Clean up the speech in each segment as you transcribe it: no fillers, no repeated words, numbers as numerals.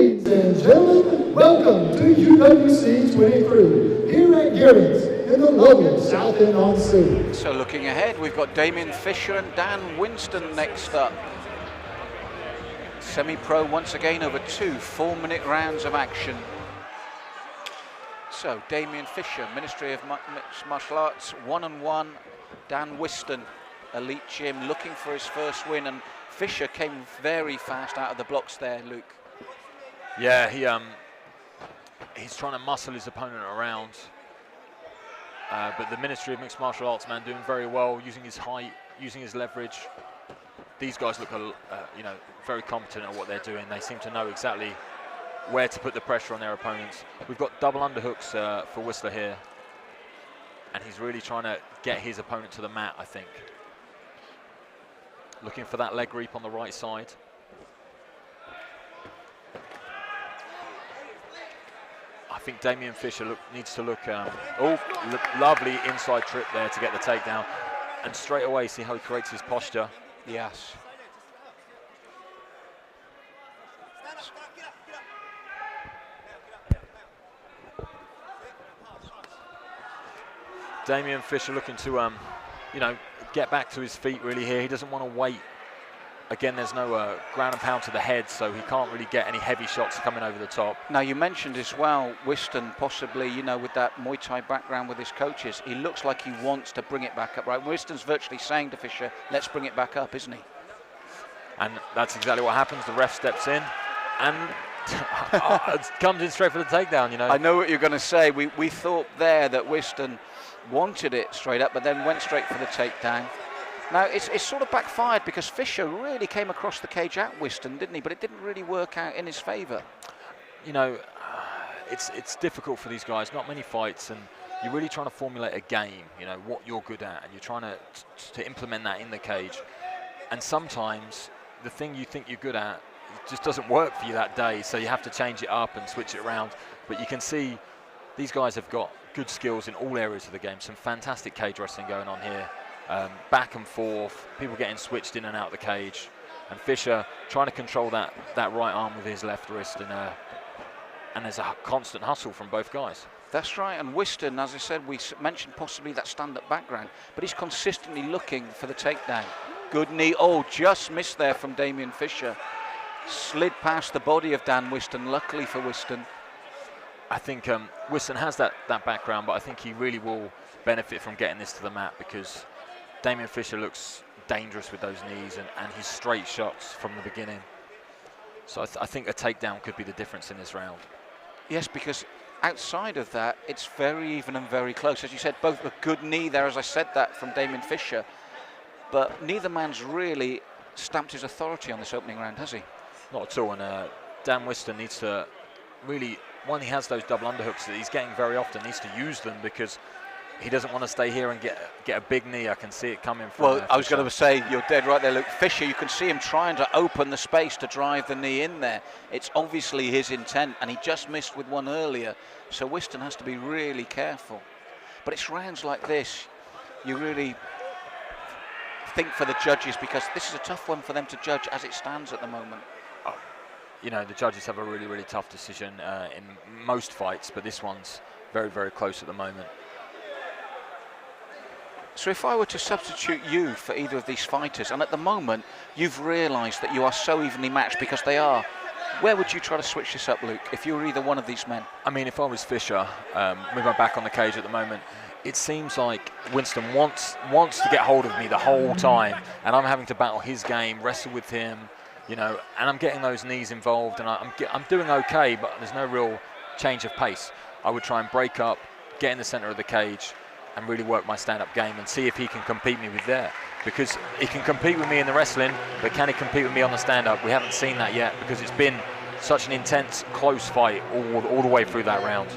Ladies and gentlemen, welcome to UWC22 here at Garrett's in the lovely South End on Sea. So looking ahead, we've got Damien Fisher and Dan Winston next up. Semi-pro once again over 2 4-minute rounds of action. So Damien Fisher, Ministry of Mixed Martial Arts, 1-1. Dan Winston, Elite Gym, looking for his first win, and Fisher came very fast out of the blocks there, Luke. Yeah, he's trying to muscle his opponent around, but the Ministry of Mixed Martial Arts man doing very well, using his height, using his leverage. These guys look, very competent at what they're doing. They seem to know exactly where to put the pressure on their opponents. We've got double underhooks for Whistler here, and he's really trying to get his opponent to the mat, I think. Looking for that leg reap on the right side. I think Damien Fisher needs to look, lovely inside trip there to get the takedown. And straight away, see how he creates his posture. Yes. Damien Fisher looking to, get back to his feet really here. He doesn't want to wait. Again, there's no ground and pound to the head, so he can't really get any heavy shots coming over the top. Now, you mentioned as well, Winston possibly, with that Muay Thai background with his coaches, he looks like he wants to bring it back up, right? Winston's virtually saying to Fisher, let's bring it back up, isn't he? And that's exactly what happens. The ref steps in and comes in straight for the takedown, I know what you're going to say. We thought there that Winston wanted it straight up, but then went straight for the takedown. Now, it's sort of backfired because Fisher really came across the cage at Winston, didn't he? But it didn't really work out in his favour. It's difficult for these guys. Not many fights, and you're really trying to formulate a game, what you're good at, and you're trying to implement that in the cage. And sometimes the thing you think you're good at just doesn't work for you that day, so you have to change it up and switch it around. But you can see these guys have got good skills in all areas of the game. Some fantastic cage wrestling going on here. Back and forth, people getting switched in and out of the cage, and Fisher trying to control that right arm with his left wrist, and there's a constant hustle from both guys. That's right, and Winston, as I said, we mentioned possibly that stand-up background, but he's consistently looking for the takedown. Good knee, just missed there from Damien Fisher. Slid past the body of Dan Winston, luckily for Winston. I think Winston has that background, but I think he really will benefit from getting this to the mat, because Damien Fisher looks dangerous with those knees and his straight shots from the beginning. So I think a takedown could be the difference in this round. Yes, because outside of that, it's very even and very close. As you said, both a good knee there, as I said that, from Damien Fisher. But neither man's really stamped his authority on this opening round, has he? Not at all. And Dan Winston needs to really, he has those double underhooks that he's getting very often, needs to use them, because he doesn't want to stay here and get a big knee. I can see it coming from. Well, I was going to say, you're dead right there, Luke. Fisher, you can see him trying to open the space to drive the knee in there. It's obviously his intent, and he just missed with one earlier. So Winston has to be really careful. But it's rounds like this, you really think for the judges, because this is a tough one for them to judge as it stands at the moment. The judges have a really, really tough decision in most fights, but this one's very, very close at the moment. So if I were to substitute you for either of these fighters, and at the moment you've realised that you are so evenly matched because they are, where would you try to switch this up, Luke, if you were either one of these men? I mean, if I was Fisher, with my back on the cage at the moment, it seems like Winston wants to get hold of me the whole time, and I'm having to battle his game, wrestle with him, and I'm getting those knees involved, and I'm doing okay, but there's no real change of pace. I would try and break up, get in the centre of the cage, and really work my stand-up game and see if he can compete me with there. Because he can compete with me in the wrestling, but can he compete with me on the stand-up? We haven't seen that yet, because it's been such an intense, close fight all the way through that round.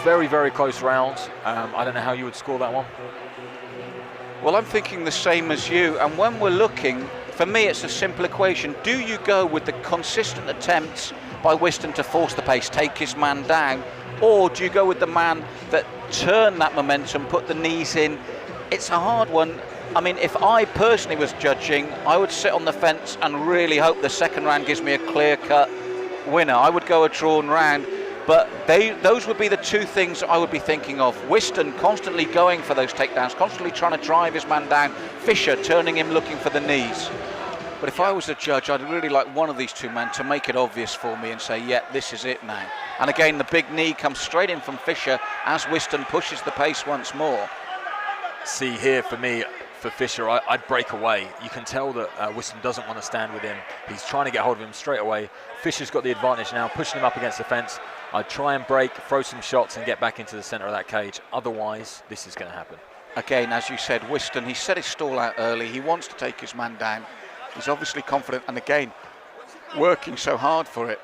Very, very close round. I don't know how you would score that one. Well, I'm thinking the same as you, and when we're looking, for me it's a simple equation. Do you go with the consistent attempts by Winston to force the pace, take his man down, or do you go with the man that turn that momentum, put the knees in? It's a hard one. I mean, if I personally was judging, I would sit on the fence and really hope the second round gives me a clear-cut winner. I would go a drawn round, but those would be the two things I would be thinking of. Whiston constantly going for those takedowns, constantly trying to drive his man down. Fisher turning him, looking for the knees. But if I was a judge, I'd really like one of these two men to make it obvious for me and say, yeah, this is it now. And again, the big knee comes straight in from Fisher as Whiston pushes the pace once more. See here for me, for Fisher, I'd break away. You can tell that Whiston doesn't want to stand with him. He's trying to get hold of him straight away. Fisher's got the advantage now, pushing him up against the fence. I'd try and break, throw some shots and get back into the centre of that cage. Otherwise, this is going to happen. Again, as you said, Whiston, he set his stall out early. He wants to take his man down. He's obviously confident, and again, working so hard for it.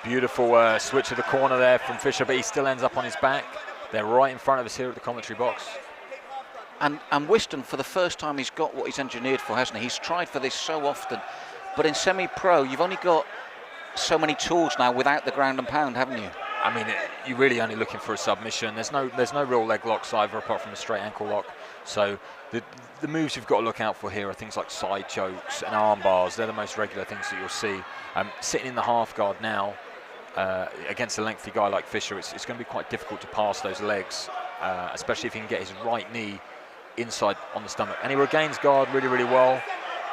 Beautiful switch to the corner there from Fisher, but he still ends up on his back. They're right in front of us here at the commentary box. And Whiston, for the first time, he's got what he's engineered for, hasn't he? He's tried for this so often. But in semi-pro, you've only got so many tools now without the ground and pound, haven't you? I mean, you're really only looking for a submission. There's no real leg locks either, apart from a straight ankle lock. So the moves you've got to look out for here are things like side chokes and arm bars. They're the most regular things that you'll see. Sitting in the half guard now against a lengthy guy like Fisher, it's going to be quite difficult to pass those legs, especially if he can get his right knee inside on the stomach. And he regains guard really, really well.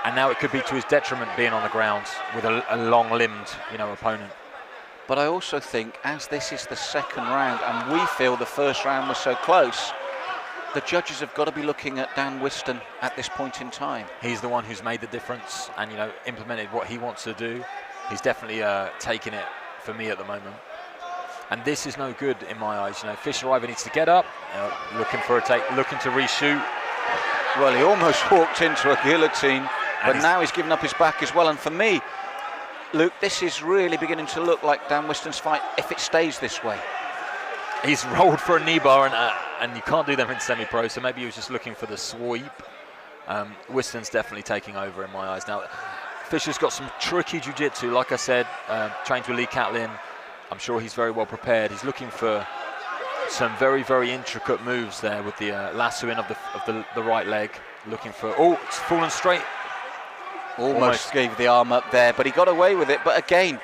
And now it could be to his detriment being on the ground with a long-limbed, opponent. But I also think, as this is the second round, and we feel the first round was so close, the judges have got to be looking at Dan Whiston at this point in time. He's the one who's made the difference and, implemented what he wants to do. He's definitely taking it for me at the moment. And this is no good in my eyes. Fisher either needs to get up, looking for a take, looking to reshoot. Well, he almost walked into a guillotine, but now he's given up his back as well. And for me, Luke, this is really beginning to look like Dan Whiston's fight if it stays this way. He's rolled for a knee bar, and you can't do them in semi-pro, so maybe he was just looking for the sweep. Whiston's definitely taking over in my eyes now. Fisher's got some tricky jiu-jitsu, like I said, trained with Lee Catlin. I'm sure he's very well prepared. He's looking for some very, very intricate moves there with the lassoing of the right leg. Looking for, it's fallen straight. Almost gave the arm up there, but he got away with it. But again,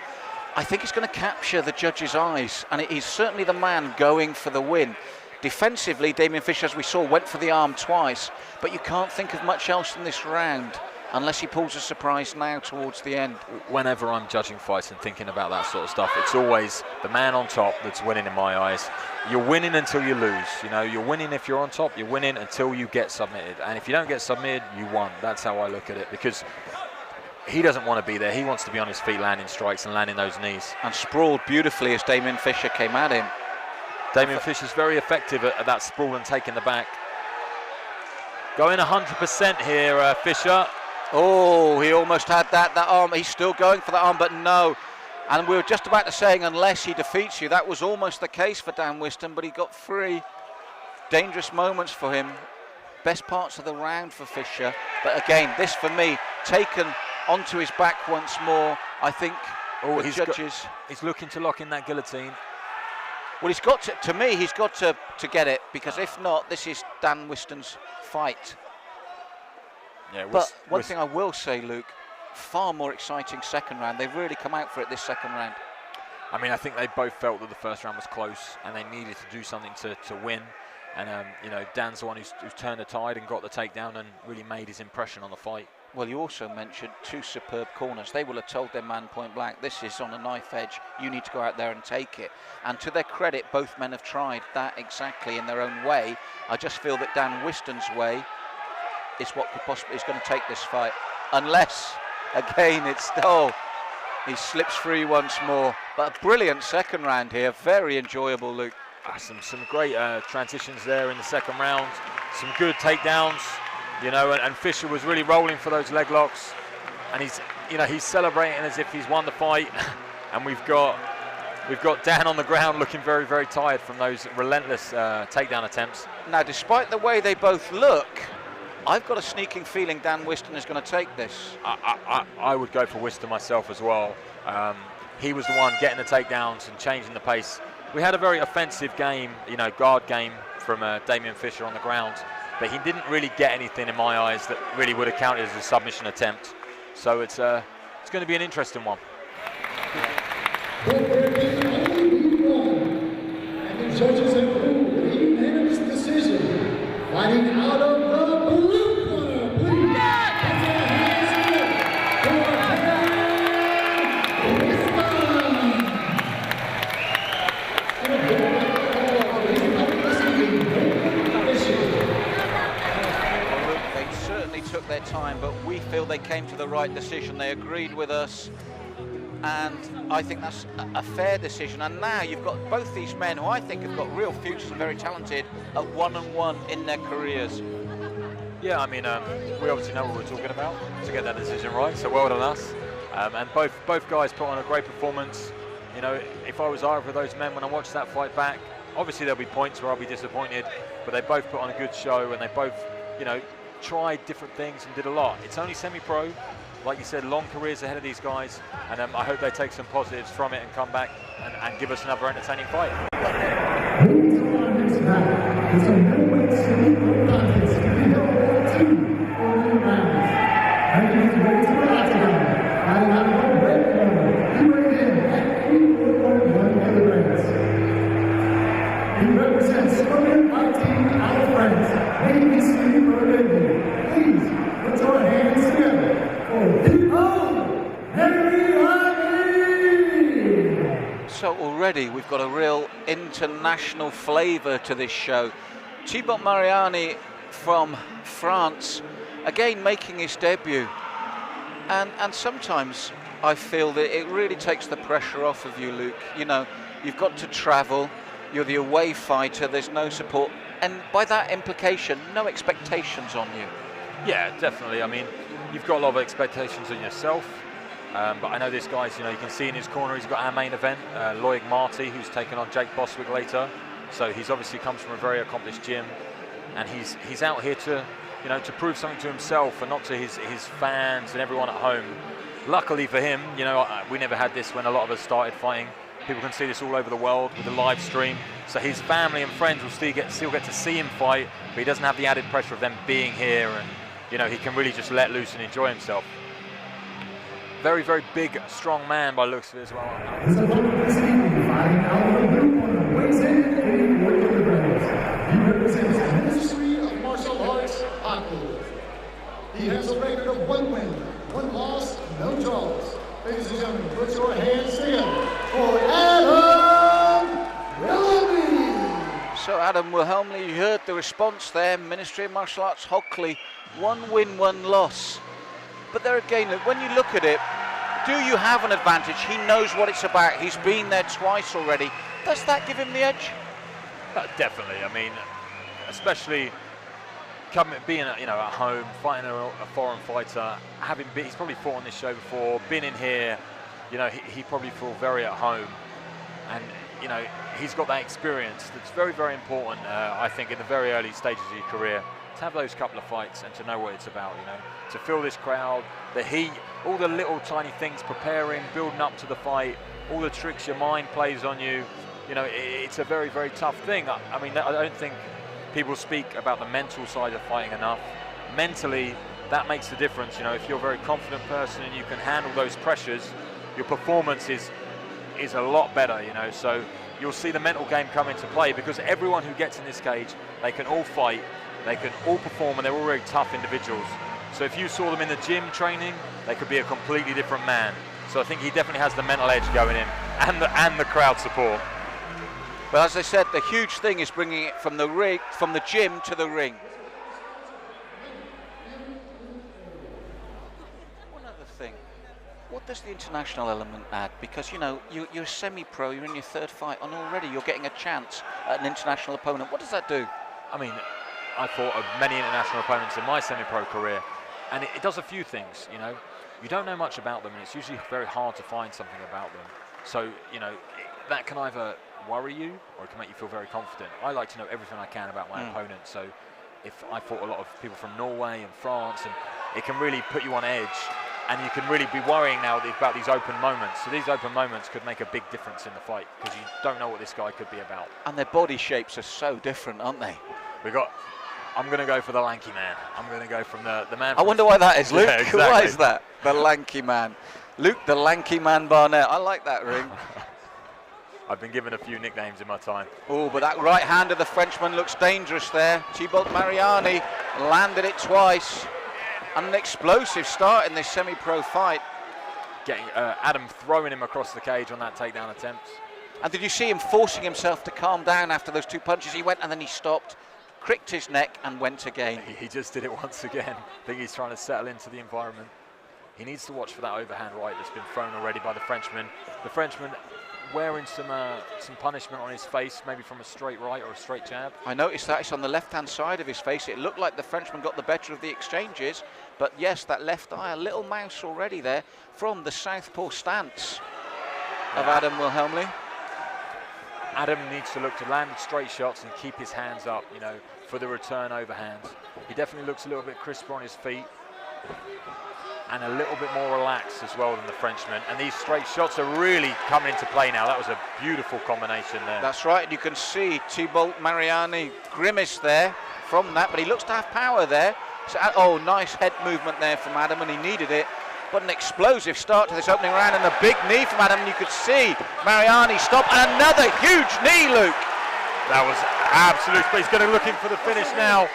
I think he's going to capture the judge's eyes, and he's certainly the man going for the win. Defensively, Damien Fisher, as we saw, went for the arm twice, but you can't think of much else in this round unless he pulls a surprise now towards the end. Whenever I'm judging fights and thinking about that sort of stuff, it's always the man on top that's winning in my eyes. You're winning until you lose. You're winning if you're on top. You're winning until you get submitted. And if you don't get submitted, you won. That's how I look at it, because he doesn't want to be there. He wants to be on his feet, landing strikes and landing those knees. And sprawled beautifully as Damien Fisher came at him. Damien Fisher's very effective at that sprawl and taking the back. Going 100% here, Fisher. Oh, he almost had that arm. He's still going for that arm, but no. And we were just about to say, unless he defeats you, that was almost the case for Dan Whiston, but he got three dangerous moments for him. Best parts of the round for Fisher. But again, this for me, taken onto his back once more. I think the judges... He's looking to lock in that guillotine. Well, he's got to me, he's got to get it, because if not, this is Dan Whiston's fight. Yeah, but one thing I will say, Luke, far more exciting second round. They've really come out for it this second round. I mean, I think they both felt that the first round was close and they needed to do something to win. And, Dan's the one who's turned the tide and got the takedown and really made his impression on the fight. Well, you also mentioned two superb corners. They will have told their man point blank, this is on a knife edge, you need to go out there and take it. And to their credit, both men have tried that exactly in their own way. I just feel that Dan Whiston's way is what could possibly is going to take this fight. Unless, again, he slips free once more. But a brilliant second round here, very enjoyable, Luke. Some great transitions there in the second round. Some good takedowns. And Fisher was really rolling for those leg locks, and he's celebrating as if he's won the fight. And we've got Dan on the ground looking very, very tired from those relentless takedown attempts. Now, despite the way they both look, I've got a sneaking feeling Dan Whiston is going to take this. I would go for Whiston myself as well. He was the one getting the takedowns and changing the pace. We had a very offensive game, guard game from Damien Fisher on the ground. But he didn't really get anything in my eyes that really would have counted as a submission attempt. So it's going to be an interesting one. But there can only be one. And the judges have ruled a unanimous decision. Fighting out of the blue corner, please. Put your hands They certainly took their time, but we feel they came to the right decision. They agreed with us, and I think that's a fair decision. And now you've got both these men who I think have got real futures and very talented at 1-1 in their careers. Yeah, I mean, we obviously know what we're talking about to get that decision right, so well done us. And both guys put on a great performance. You know, if I was either of those men when I watched that fight back, obviously there'll be points where I'll be disappointed, but they both put on a good show, and they both, you know, tried different things and did a lot. It's only semi-pro, like you said, long careers ahead of these guys, and I hope they take some positives from it and come back and give us another entertaining fight. Ladies and gentlemen, tonight is a middleweight semi-pro contest to be held over 2 only rounds. And he's ready to the octagon. Fighting out of the red corner, he weighed in at 84.1 kilograms. He represents Southern Fighting out of France. Ladies and gentlemen, please put your hands together for the So already we've got a real international flavour to this show. Thibaut Mariani from France, again making his debut. And sometimes I feel that it really takes the pressure off of you, Luke. You know, you've got to travel, you're the away fighter, there's no support, and by that implication, no expectations on you. Yeah, definitely. I mean, you've got a lot of expectations on yourself, but I know this guy's, you know, you can see in his corner, he's got our main event, Loic Marty, who's taken on Jake Bostwick later. So he's obviously comes from a very accomplished gym, and he's out here to, you know, to prove something to himself and not to his fans and everyone at home. Luckily for him, you know, we never had this when a lot of us started fighting. People can see this all over the world with the live stream. So his family and friends will still get to see him fight, but he doesn't have the added pressure of them being here, and, you know, he can really just let loose and enjoy himself. Very, very big, strong man by looks of it as well. His opponent this evening, fighting out of the blue corner, weighs in at 84 kilograms. He represents the Ministry of Martial Arts, Hockey. He has a record of 1 win, 1 loss, no draws. Ladies and gentlemen, put your hands together for Adam Wilhelmy. So Adam Wilhelmy, you heard the response there. Ministry of Martial Arts, Hockley, 1 win, 1 loss. But there again, when you look at it, do you have an advantage? He knows what it's about. He's been there twice already. Does that give him the edge? Definitely. I mean, especially being, you know, at home, fighting a foreign fighter, he's probably fought on this show before, been in here, you know, he probably feel very at home, and, you know, he's got that experience that's very, very important, I think, in the very early stages of your career, to have those couple of fights and to know what it's about, you know, to feel this crowd, the heat, all the little tiny things, preparing, building up to the fight, all the tricks your mind plays on you, you know, it's a very, very tough thing. I mean, I don't think people speak about the mental side of fighting enough. Mentally, that makes the difference. You know, if you're a very confident person and you can handle those pressures, your performance is a lot better, you know. So you'll see the mental game come into play, because everyone who gets in this cage, they can all fight, they can all perform, and they're all very tough individuals. So if you saw them in the gym training, they could be a completely different man. So I think he definitely has the mental edge going in, and the crowd support. But as I said, the huge thing is bringing it from the gym to the ring. One other thing, what does the international element add? Because, you know, you're semi-pro, you're in your 3rd fight, and already you're getting a chance at an international opponent. What does that do? I mean, I fought many international opponents in my semi-pro career, and it does a few things, you know. You don't know much about them, and it's usually very hard to find something about them. So, you know, that can either worry you or it can make you feel very confident. I like to know everything I can about my opponent, so if I fought a lot of people from Norway and France, and it can really put you on edge, and you can really be worrying now about these open moments. So these open moments could make a big difference in the fight, because you don't know what this guy could be about. And their body shapes are so different, aren't they? I'm going to go for the lanky man. I'm going to go from the man. I wonder why that is, Luke. Yeah, exactly. Why is that? The lanky man. Luke, the lanky man Barnett. I like that ring. I've been given a few nicknames in my time. Oh, but that right hand of the Frenchman looks dangerous there. Thibault Mariani landed it twice. And an explosive start in this semi-pro fight. Getting Adam throwing him across the cage on that takedown attempt. And did you see him forcing himself to calm down after those 2 punches? He went and then he stopped, cricked his neck and went again. He just did it once again. I think he's trying to settle into the environment. He needs to watch for that overhand right that's been thrown already by the Frenchman. The Frenchman wearing some punishment on his face, maybe from a straight right or a straight jab. I noticed that it's on the left-hand side of his face. It looked like the Frenchman got the better of the exchanges, but yes, that left eye, a little mouse already there from the southpaw stance of Adam Wilhelmli. Adam needs to look to land straight shots and keep his hands up, you know, for the return overhands. He definitely looks a little bit crisper on his feet and a little bit more relaxed as well than the Frenchman. And these straight shots are really coming into play now. That was a beautiful combination there. That's right, you can see Thibault Mariani grimace there from that, but he looks to have power there. So, oh, nice head movement there from Adam, and he needed it. But an explosive start to this opening round, and a big knee from Adam, and you could see Mariani stop, and another huge knee, Luke. That was absolute. He's going to looking for the finish now.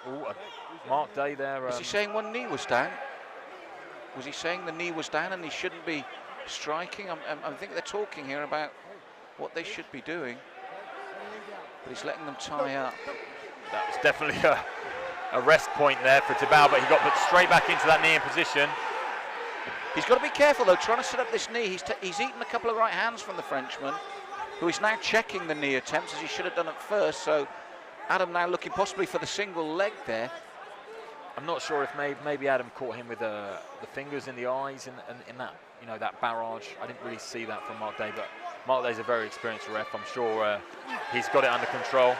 Ooh, Mark Day there. Was he saying one knee was down? Was he saying the knee was down and he shouldn't be striking? I think they're talking here about what they should be doing. But he's letting them tie up. That was definitely a rest point there for Thibault, but he got put straight back into that knee in position. He's got to be careful though, trying to set up this knee. He's eaten a couple of right hands from the Frenchman, who is now checking the knee attempts as he should have done at first. So Adam now looking possibly for the single leg there. I'm not sure if maybe Adam caught him with the fingers in the eyes in that, you know, that barrage. I didn't really see that from Mark Day, but Mark Day's a very experienced ref. I'm sure he's got it under control.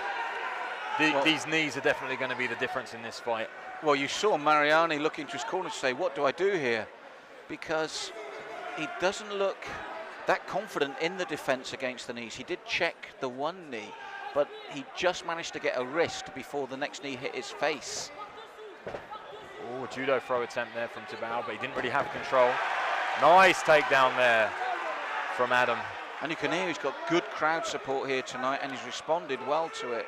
These knees are definitely going to be the difference in this fight. Well, you saw Mariani looking to his corner to say, what do I do here? Because he doesn't look that confident in the defense against the knees. He did check the one knee, but he just managed to get a wrist before the next knee hit his face. Oh, a judo throw attempt there from Thibault, but he didn't really have control. Nice takedown there from Adam. And you can hear he's got good crowd support here tonight, and he's responded well to it.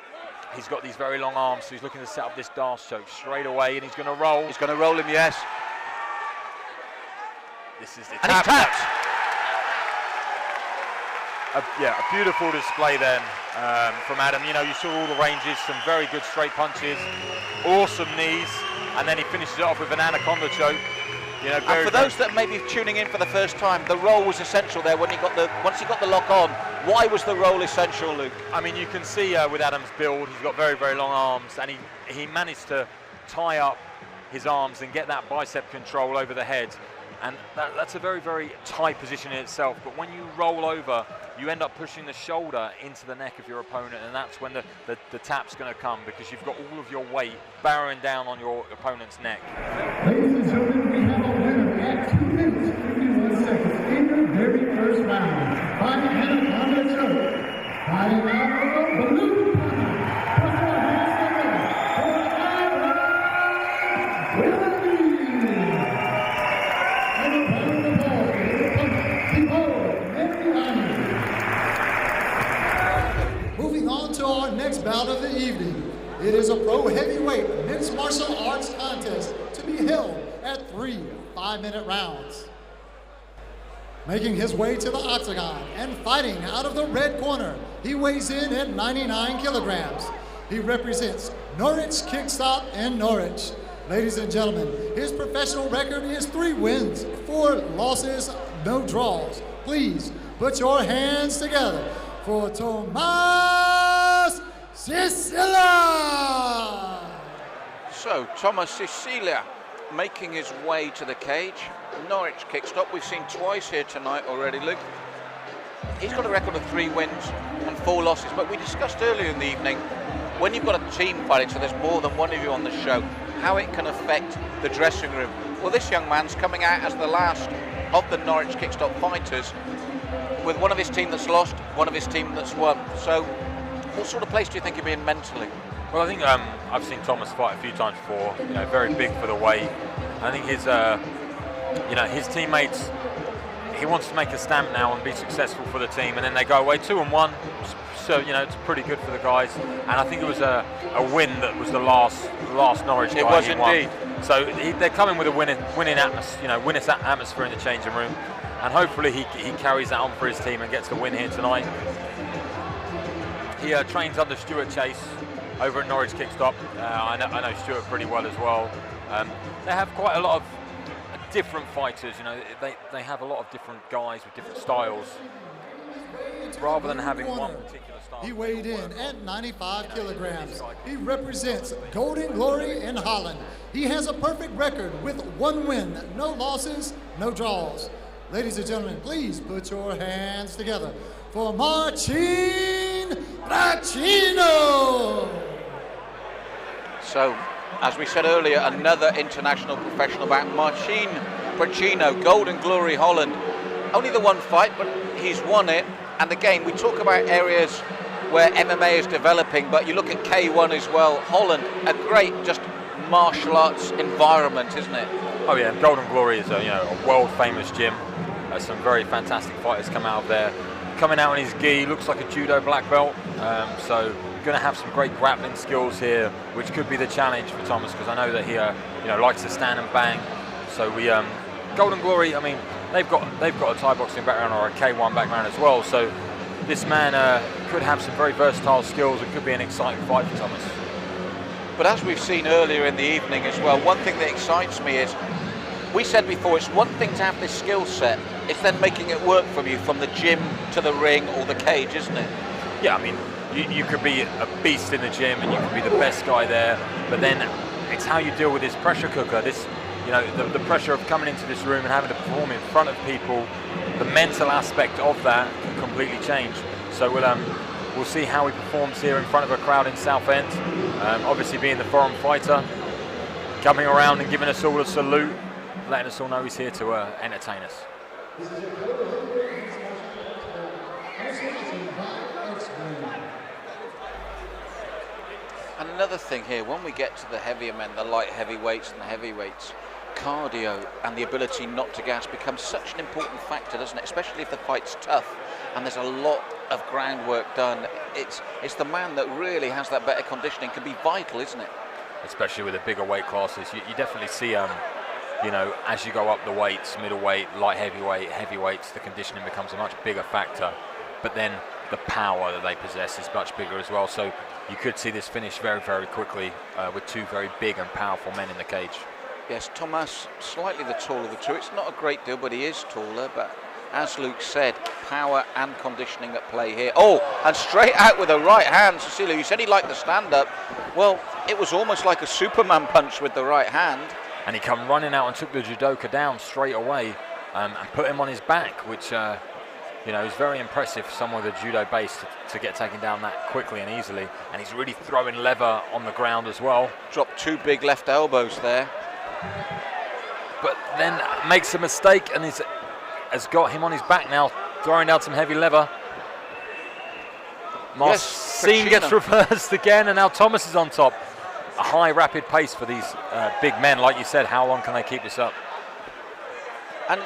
He's got these very long arms, so he's looking to set up this Darce choke straight away, and he's going to roll. He's going to roll him, yes. This is the and he taps. Yeah, a beautiful display then from Adam. You know, you saw all the ranges, some very good straight punches, awesome knees, and then he finishes it off with an anaconda choke. You know, and for those that may be tuning in for the first time, the roll was essential there when he got the once he got the lock on. Why was the roll essential, Luke? I mean, you can see with Adam's build, he's got very, very long arms, and he managed to tie up his arms and get that bicep control over the head. And that's a very, very tight position in itself. But when you roll over, you end up pushing the shoulder into the neck of your opponent, and that's when the tap's going to come, because you've got all of your weight bearing down on your opponent's neck. Ladies and gentlemen, we have a winner at 2 minutes, 51 seconds in the very first round. By the anaconda choke. By the anaconda blue. Our next bout of the evening. It is a pro heavyweight mixed martial arts contest to be held at 3 5-minute rounds. Making his way to the octagon and fighting out of the red corner, he weighs in at 99 kilograms. He represents Norwich Kickstop in Norwich. Ladies and gentlemen, his professional record is 3 wins, 4 losses, no draws. Please put your hands together for Tomas Sicilia! So, Thomas Sicilia making his way to the cage. Norwich Kickstop, we've seen twice here tonight already, Luke. He's got a record of 3 wins and 4 losses, but we discussed earlier in the evening, when you've got a team fighting, so there's more than one of you on the show, how it can affect the dressing room. Well, this young man's coming out as the last of the Norwich Kickstop fighters, with one of his team that's lost, one of his team that's won. So, what sort of place do you think he'll be in mentally? Well, I think I've seen Thomas fight a few times before. You know, very big for the weight. I think his, you know, his teammates, he wants to make a stamp now and be successful for the team, and then they go away 2-1. So it's pretty good for the guys, and I think it was a win that was the last Norwich guy. It was indeed. So they're coming with a winning atmosphere, winning atmosphere in the changing room, and hopefully he carries that on for his team and gets the win here tonight. He trains under Stuart Chase over at Norwich Kickstop. I know Stuart pretty well as well. They have quite a lot of different fighters. They have a lot of different guys with different styles, rather than having one particular style. He weighed in at 95 kilograms. He represents Golden Glory in Holland. He has a perfect record with 1 win, no losses, no draws. Ladies and gentlemen, please put your hands together for Marcin Bracino. So, as we said earlier, another international professional bout, Marcin Bracino, Golden Glory Holland. Only the one fight, but he's won it. And again, we talk about areas where MMA is developing, but you look at K1 as well. Holland, a great just martial arts environment, isn't it? Oh yeah, Golden Glory is a world famous gym. Some very fantastic fighters come out of there. Coming out in his gi, looks like a judo black belt. So going to have some great grappling skills here, which could be the challenge for Thomas, because I know that he likes to stand and bang. So Golden Glory, I mean, they've got a Thai boxing background or a K1 background as well. So this man could have some very versatile skills. It could be an exciting fight for Thomas. But as we've seen earlier in the evening as well, one thing that excites me is, we said before, it's one thing to have this skill set, it's then making it work from you from the gym to the ring or the cage, isn't it? Yeah, I mean, you could be a beast in the gym and you could be the best guy there, but then it's how you deal with this pressure cooker, the pressure of coming into this room and having to perform in front of people. The mental aspect of that can completely change. So we'll see how he performs here in front of a crowd in Southend. Obviously being the foreign fighter, coming around and giving us all a salute, letting us all know he's here to entertain us. And another thing here, when we get to the heavier men, the light heavyweights and the heavyweights, cardio and the ability not to gas becomes such an important factor, doesn't it? Especially if the fight's tough and there's a lot of groundwork done. It's the man that really has that better conditioning can be vital, isn't it? Especially with the bigger weight classes, you definitely see as you go up the weights, middleweight, light heavyweight, heavyweights, the conditioning becomes a much bigger factor. But then the power that they possess is much bigger as well. So you could see this finish very, very quickly with two very big and powerful men in the cage. Yes, Thomas, slightly the taller of the two. It's not a great deal, but he is taller. But as Luke said, power and conditioning at play here. Oh, and straight out with a right hand. Cecilia, you said he liked the stand-up. Well, it was almost like a Superman punch with the right hand. And he come running out and took the judoka down straight away and put him on his back, which is very impressive for someone with a judo base to get taken down that quickly and easily. And he's really throwing leather on the ground as well. Dropped two big left elbows there. But then makes a mistake and has got him on his back now, throwing down some heavy leather. Marcin gets reversed again, and now Thomas is on top. A high, rapid pace for these big men. Like you said, how long can they keep this up? And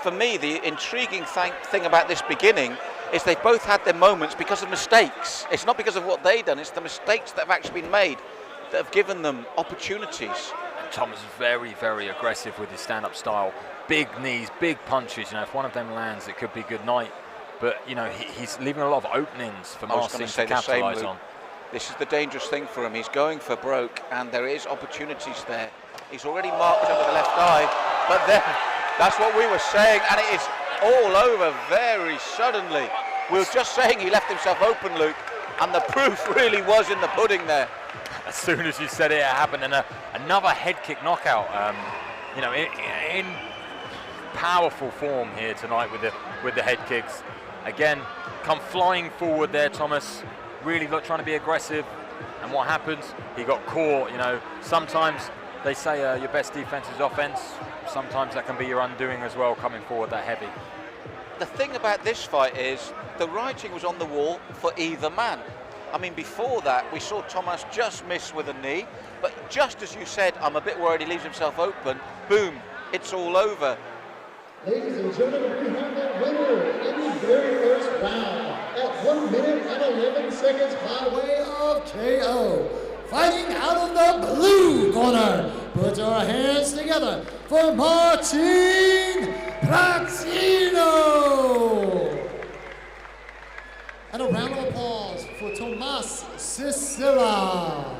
for me, the intriguing thing about this beginning is they've both had their moments because of mistakes. It's not because of what they've done, it's the mistakes that have actually been made that have given them opportunities. And Thomas is very, very aggressive with his stand-up style. Big knees, big punches. If one of them lands, it could be good night. But, he's leaving a lot of openings for Marcin to capitalise on. This is the dangerous thing for him. He's going for broke, and there is opportunities there. He's already marked under the left eye, but then that's what we were saying, and it is all over very suddenly. We were just saying he left himself open, Luke, and the proof really was in the pudding there. As soon as you said it happened, and another head kick knockout. In powerful form here tonight with the head kicks. Again, come flying forward there, Thomas. Really trying to be aggressive, and what happens? He got caught. Sometimes they say your best defense is offense. Sometimes that can be your undoing as well, coming forward that heavy. The thing about this fight is the writing was on the wall for either man. I mean, before that, we saw Thomas just miss with a knee, but just as you said, I'm a bit worried he leaves himself open. Boom, it's all over. Ladies and gentlemen, we have the winner in the very first round at 1 minute and 11 seconds by way of KO. Fighting out of the blue corner, put our hands together for Martin Platino. And a round of applause for Tomas Sicila.